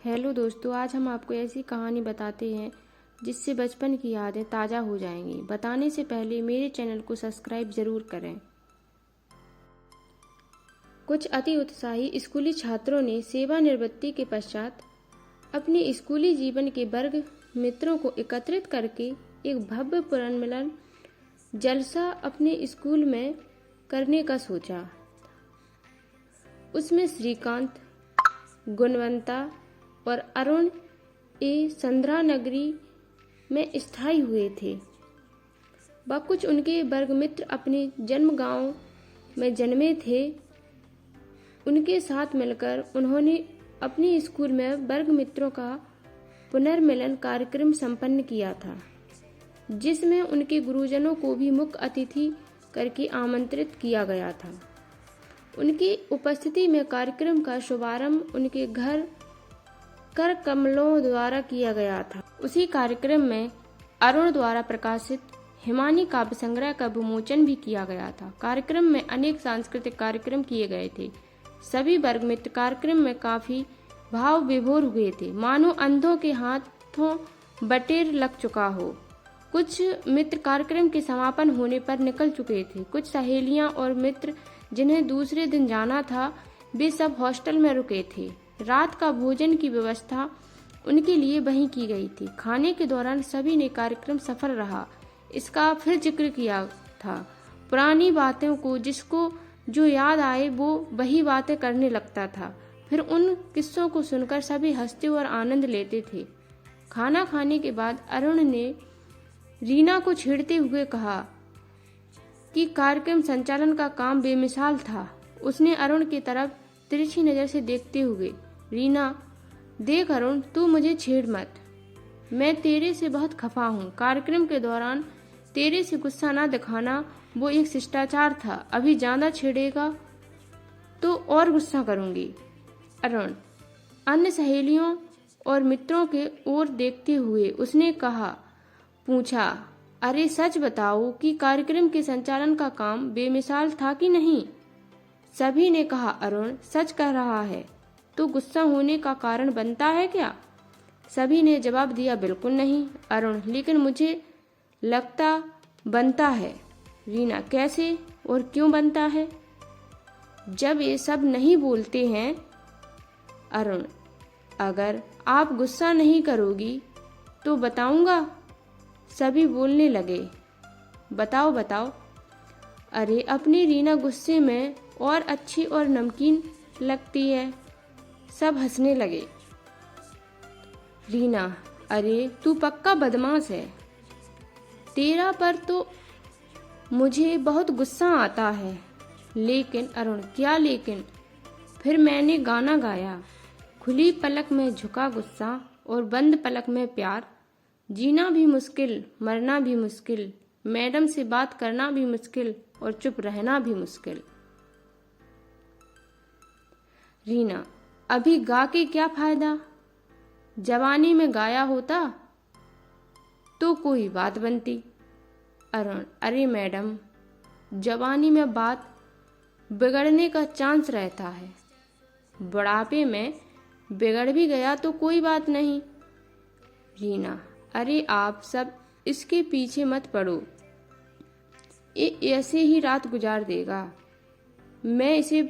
Hello दोस्तों, आज हम आपको ऐसी कहानी बताते हैं जिससे बचपन की यादें ताज़ा हो जाएंगी। बताने से पहले मेरे चैनल को सब्सक्राइब जरूर करें। कुछ अति उत्साही स्कूली छात्रों ने सेवानिवृत्ति के पश्चात अपने स्कूली जीवन के वर्ग मित्रों को एकत्रित करके एक भव्य पुनर्मिलन जलसा अपने स्कूल में करने का सोचा। उसमें श्रीकांत, गुणवंता और अरुण संध्रा नगरी में स्थायी हुए थे। वह कुछ उनके वर्ग मित्र अपने जन्म गांव में जन्मे थे। उनके साथ मिलकर उन्होंने अपने स्कूल में वर्ग मित्रों का पुनर्मिलन कार्यक्रम संपन्न किया था, जिसमें उनके गुरुजनों को भी मुख्य अतिथि करके आमंत्रित किया गया था। उनकी उपस्थिति में कार्यक्रम का शुभारंभ उनके घर कर कमलों द्वारा किया गया था। उसी कार्यक्रम में अरुण द्वारा प्रकाशित हिमानी काव्य संग्रह का विमोचन भी किया गया था। कार्यक्रम में अनेक सांस्कृतिक कार्यक्रम किए गए थे। सभी वर्ग मित्र कार्यक्रम में काफी भाव विभोर हुए थे, मानो अंधों के हाथों बटेर लग चुका हो। कुछ मित्र कार्यक्रम के समापन होने पर निकल चुके थे। कुछ सहेलियां और मित्र जिन्हें दूसरे दिन जाना था, वे सब हॉस्टल में रुके थे। रात का भोजन की व्यवस्था उनके लिए वहीं की गई थी। खाने के दौरान सभी ने कार्यक्रम सफल रहा, इसका फिर जिक्र किया था। पुरानी बातों को जिसको जो याद आए वो वही बातें करने लगता था। फिर उन किस्सों को सुनकर सभी हंसते और आनंद लेते थे। खाना खाने के बाद अरुण ने रीना को छेड़ते हुए कहा कि कार्यक्रम संचालन का काम बेमिसाल था। उसने अरुण की तरफ तिरछी नजर से देखते हुए, रीना, देख अरुण, तू मुझे छेड़ मत। मैं तेरे से बहुत खफा हूँ। कार्यक्रम के दौरान तेरे से गुस्सा ना दिखाना वो एक शिष्टाचार था। अभी ज्यादा छेड़ेगा तो और गुस्सा करूंगी। अरुण अन्य सहेलियों और मित्रों के ओर देखते हुए उसने पूछा, अरे सच बताओ कि कार्यक्रम के संचालन का काम बेमिसाल था कि नहीं? सभी ने कहा, अरुण सच कह रहा है, तो गुस्सा होने का कारण बनता है क्या? सभी ने जवाब दिया, बिल्कुल नहीं अरुण, लेकिन मुझे लगता बनता है। रीना, कैसे और क्यों बनता है? जब ये सब नहीं बोलते हैं। अरुण, अगर आप गुस्सा नहीं करोगी तो बताऊंगा। सभी बोलने लगे, बताओ बताओ। अरे अपनी रीना गुस्से में और अच्छी और नमकीन लगती है। सब हंसने लगे। रीना, अरे तू पक्का बदमाश है। तेरा पर तो मुझे बहुत गुस्सा आता है। लेकिन अरुण, क्या लेकिन? फिर मैंने गाना गाया, खुली पलक में झुका गुस्सा और बंद पलक में प्यार। जीना भी मुश्किल, मरना भी मुश्किल, मैडम से बात करना भी मुश्किल और चुप रहना भी मुश्किल। रीना, अभी गा के क्या फायदा? जवानी में गाया होता तो कोई बात बनती। अरुण, अरे मैडम, जवानी में बात बिगड़ने का चांस रहता है। बुढ़ापे में बिगड़ भी गया तो कोई बात नहीं। रीना, अरे आप सब इसके पीछे मत पड़ो, ये ऐसे ही रात गुजार देगा। मैं इसे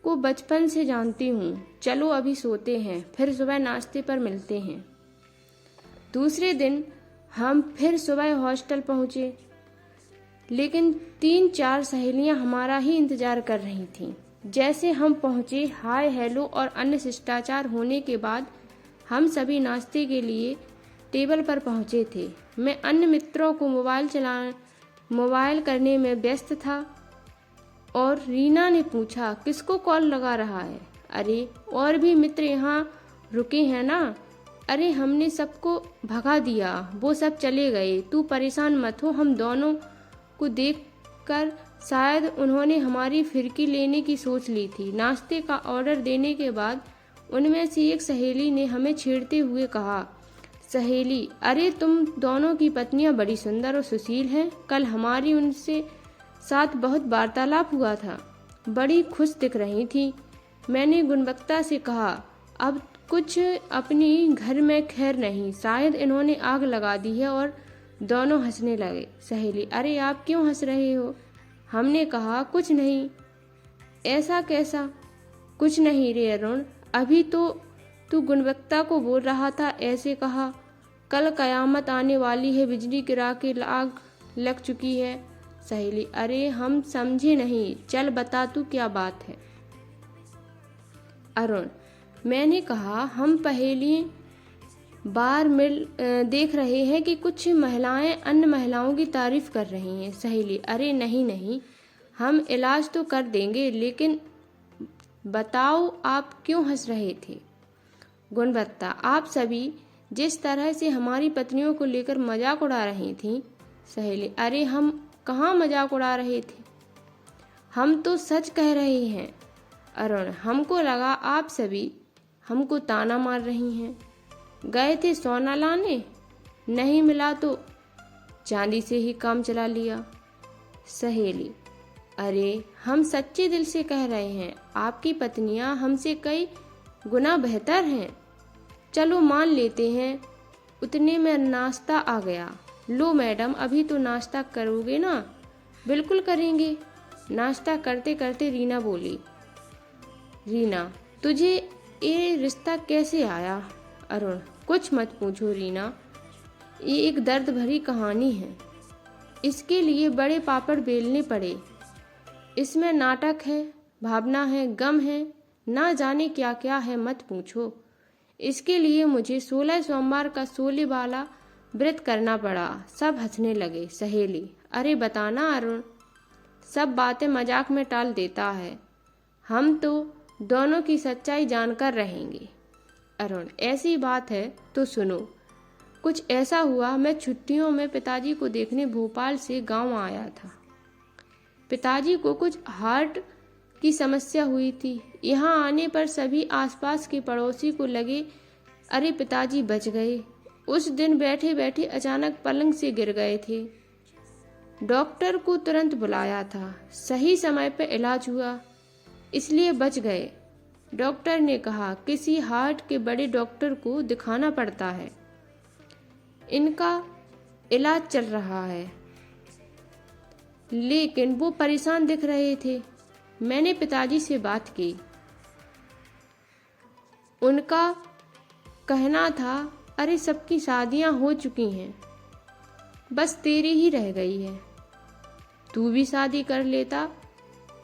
को बचपन से जानती हूँ। चलो अभी सोते हैं, फिर सुबह नाश्ते पर मिलते हैं। दूसरे दिन हम फिर सुबह हॉस्टल पहुँचे, लेकिन 3-4 सहेलियां हमारा ही इंतजार कर रही थीं। जैसे हम पहुँचे, हाय हेलो और अन्य शिष्टाचार होने के बाद हम सभी नाश्ते के लिए टेबल पर पहुँचे थे। मैं अन्य मित्रों को मोबाइल करने में व्यस्त था और रीना ने पूछा, किसको कॉल लगा रहा है? अरे और भी मित्र यहाँ रुके हैं ना। अरे हमने सबको भगा दिया, वो सब चले गए। तू परेशान मत हो, हम दोनों को देखकर शायद उन्होंने हमारी फिरकी लेने की सोच ली थी। नाश्ते का ऑर्डर देने के बाद उनमें से एक सहेली ने हमें छेड़ते हुए कहा, सहेली, अरे तुम दोनों की पत्नियां बड़ी सुंदर और सुशील हैं। कल हमारी उनसे साथ बहुत वार्तालाप हुआ था, बड़ी खुश दिख रही थी। मैंने गुणवत्ता से कहा, अब कुछ अपनी घर में खैर नहीं, शायद इन्होंने आग लगा दी है। और दोनों हंसने लगे। सहेली, अरे आप क्यों हंस रहे हो? हमने कहा, कुछ नहीं। ऐसा कैसा कुछ नहीं रे अरुण, अभी तो तू गुणवत्ता को बोल रहा था, ऐसे कहा कल कयामत आने वाली है, बिजली गिरा के आग लग चुकी है। सहेली, अरे हम समझे नहीं, चल बता तू क्या बात है। अरुण, मैंने कहा हम पहली बार देख रहे हैं कि कुछ महिलाएं अन्य महिलाओं की तारीफ कर रही हैं। सहेली, अरे नहीं नहीं, हम इलाज तो कर देंगे, लेकिन बताओ आप क्यों हंस रहे थे? गुणवत्ता, आप सभी जिस तरह से हमारी पत्नियों को लेकर मजाक उड़ा रही थी। सहेली, अरे हम कहाँ मजाक उड़ा रहे थे, हम तो सच कह रहे हैं। अरुण, हमको लगा आप सभी हमको ताना मार रही हैं। गए थे सोना लाने, नहीं मिला तो चांदी से ही काम चला लिया। सहेली, अरे हम सच्चे दिल से कह रहे हैं, आपकी पत्नियां हमसे कई गुना बेहतर हैं। चलो मान लेते हैं। उतने में नाश्ता आ गया। लो मैडम, अभी तो नाश्ता करोगे ना? बिल्कुल करेंगे। नाश्ता करते करते रीना बोली, रीना, तुझे ये रिश्ता कैसे आया? अरुण, कुछ मत पूछो रीना, ये एक दर्द भरी कहानी है। इसके लिए बड़े पापड़ बेलने पड़े। इसमें नाटक है, भावना है, गम है, ना जाने क्या क्या है, मत पूछो। इसके लिए मुझे 16 सोमवार का 16 वाला व्रत करना पड़ा। सब हंसने लगे। सहेली, अरे बताना अरुण, सब बातें मजाक में टाल देता है, हम तो दोनों की सच्चाई जानकर रहेंगे। अरुण, ऐसी बात है तो सुनो। कुछ ऐसा हुआ, मैं छुट्टियों में पिताजी को देखने भोपाल से गांव आया था। पिताजी को कुछ हार्ट की समस्या हुई थी। यहाँ आने पर सभी आसपास के पड़ोसी को लगे अरे पिताजी बच गए। उस दिन बैठे बैठे अचानक पलंग से गिर गए थे। डॉक्टर को तुरंत बुलाया था, सही समय पर इलाज हुआ, इसलिए बच गए। डॉक्टर ने कहा किसी हार्ट के बड़े डॉक्टर को दिखाना पड़ता है, इनका इलाज चल रहा है। लेकिन वो परेशान दिख रहे थे। मैंने पिताजी से बात की। उनका कहना था अरे सबकी शादियां हो चुकी हैं, बस तेरी ही रह गई है, तू भी शादी कर लेता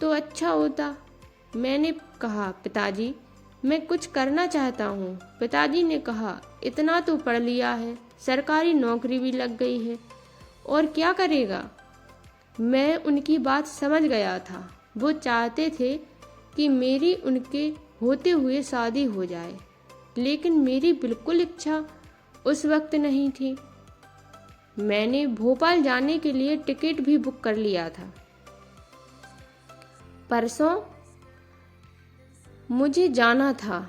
तो अच्छा होता। मैंने कहा पिताजी मैं कुछ करना चाहता हूँ। पिताजी ने कहा इतना तो पढ़ लिया है, सरकारी नौकरी भी लग गई है, और क्या करेगा। मैं उनकी बात समझ गया था। वो चाहते थे कि मेरी उनके होते हुए शादी हो जाए, लेकिन मेरी बिल्कुल इच्छा उस वक्त नहीं थी। मैंने भोपाल जाने के लिए टिकट भी बुक कर लिया था। परसों मुझे जाना था।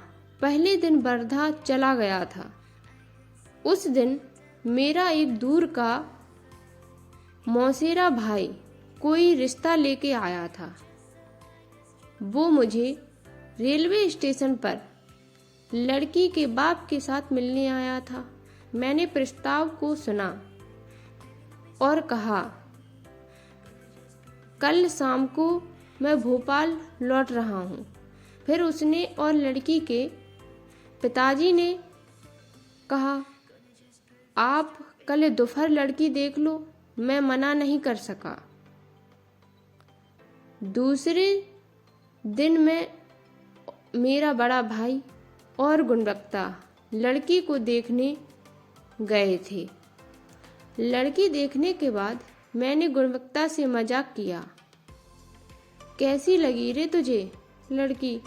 पहले दिन वर्धा चला गया था। उस दिन मेरा एक दूर का मौसेरा भाई कोई रिश्ता लेके आया था। वो मुझे रेलवे स्टेशन पर लड़की के बाप के साथ मिलने आया था। मैंने प्रस्ताव को सुना और कहा कल शाम को मैं भोपाल लौट रहा हूँ। फिर उसने और लड़की के पिताजी ने कहा आप कल दोपहर लड़की देख लो। मैं मना नहीं कर सका। दूसरे दिन में मेरा बड़ा भाई और गुणवत्ता लड़की को देखने गए थे। लड़की देखने के बाद मैंने गुणवत्ता से मजाक किया, कैसी लगी रे तुझे लड़की?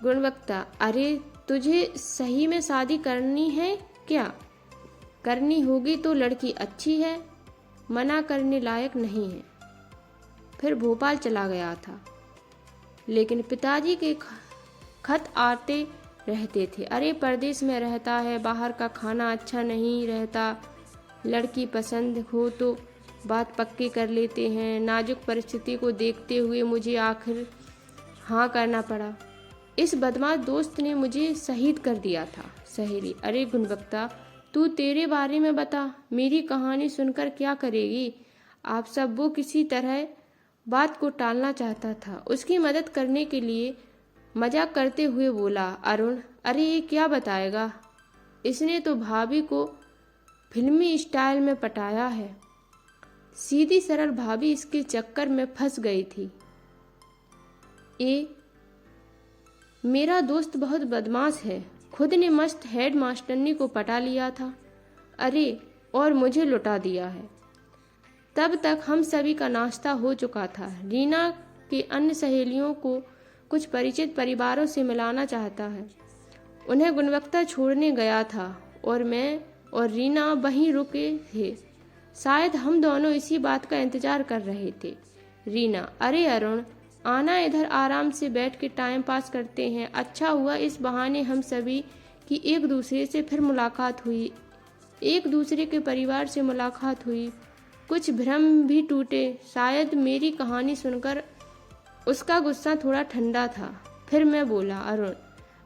गुणवत्ता, अरे तुझे सही में शादी करनी है क्या? करनी होगी तो लड़की अच्छी है, मना करने लायक नहीं है। फिर भोपाल चला गया था, लेकिन पिताजी के खत आते रहते थे। अरे परदेश में रहता है, बाहर का खाना अच्छा नहीं रहता, लड़की पसंद हो तो बात पक्की कर लेते हैं। नाजुक परिस्थिति को देखते हुए मुझे आखिर हाँ करना पड़ा। इस बदमाश दोस्त ने मुझे शहीद कर दिया था। सहेली, अरे गुणवत्ता, तू तेरे बारे में बता, मेरी कहानी सुनकर क्या करेगी? आप सब वो किसी तरह बात को टालना चाहता था। उसकी मदद करने के लिए मजाक करते हुए बोला अरुण, अरे ये क्या बताएगा? इसने तो भाभी को फिल्मी स्टाइल में पटाया है। सीधी सरल भाभी इसके चक्कर में फंस गई थी। मेरा दोस्त बहुत बदमाश है, खुद ने मस्त हेड मास्टरनी को पटा लिया था, अरे और मुझे लुटा दिया है। तब तक हम सभी का नाश्ता हो चुका था। रीना के अन्य सहेलियों को कुछ परिचित परिवारों से मिलाना चाहता है। उन्हें गुणवत्ता छोड़ने गया था और मैं और रीना वहीं रुके थे। शायद हम दोनों इसी बात का इंतजार कर रहे थे। रीना, अरे अरुण, आना इधर, आराम से बैठ के टाइम पास करते हैं। अच्छा हुआ इस बहाने हम सभी की एक दूसरे से फिर मुलाकात हुई, एक दूसरे के परिवार से मुलाकात हुई, कुछ भ्रम भी टूटे। शायद मेरी कहानी सुनकर उसका गुस्सा थोड़ा ठंडा था। फिर मैं बोला अरुण,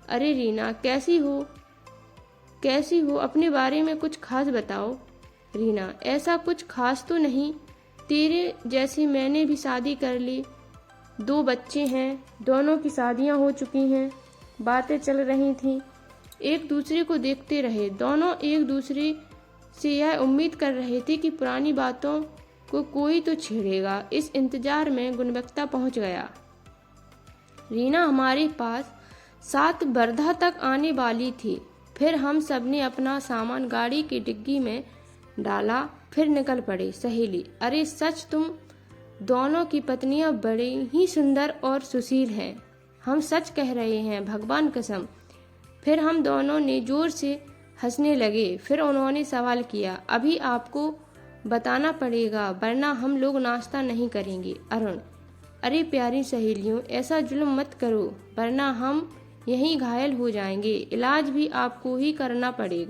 अरे रीना, कैसी हो, अपने बारे में कुछ खास बताओ। रीना, ऐसा कुछ खास तो नहीं, तेरे जैसे मैंने भी शादी कर ली, 2 बच्चे हैं, दोनों की शादियां हो चुकी हैं। बातें चल रही थीं, एक दूसरे को देखते रहे। दोनों एक दूसरे से यह उम्मीद कर रहे थे कि पुरानी बातों को कोई तो छेड़ेगा। इस इंतजार में गुणवत्ता पहुंच गया। रीना हमारे पास 7 वर्धा तक आने वाली थी। फिर हम सबने अपना सामान गाड़ी की डिग्गी में डाला, फिर निकल पड़े। सहेली, अरे सच, तुम दोनों की पत्नियां बड़ी ही सुंदर और सुशील हैं। हम सच कह रहे हैं, भगवान कसम। फिर हम दोनों ने जोर से हंसने लगे। फिर उन्होंने सवाल किया, अभी आपको बताना पड़ेगा वरना हम लोग नाश्ता नहीं करेंगे। अरुण, अरे प्यारी सहेलियों, ऐसा जुल्म मत करो वरना हम यहीं घायल हो जाएंगे। इलाज भी आपको ही करना पड़ेगा।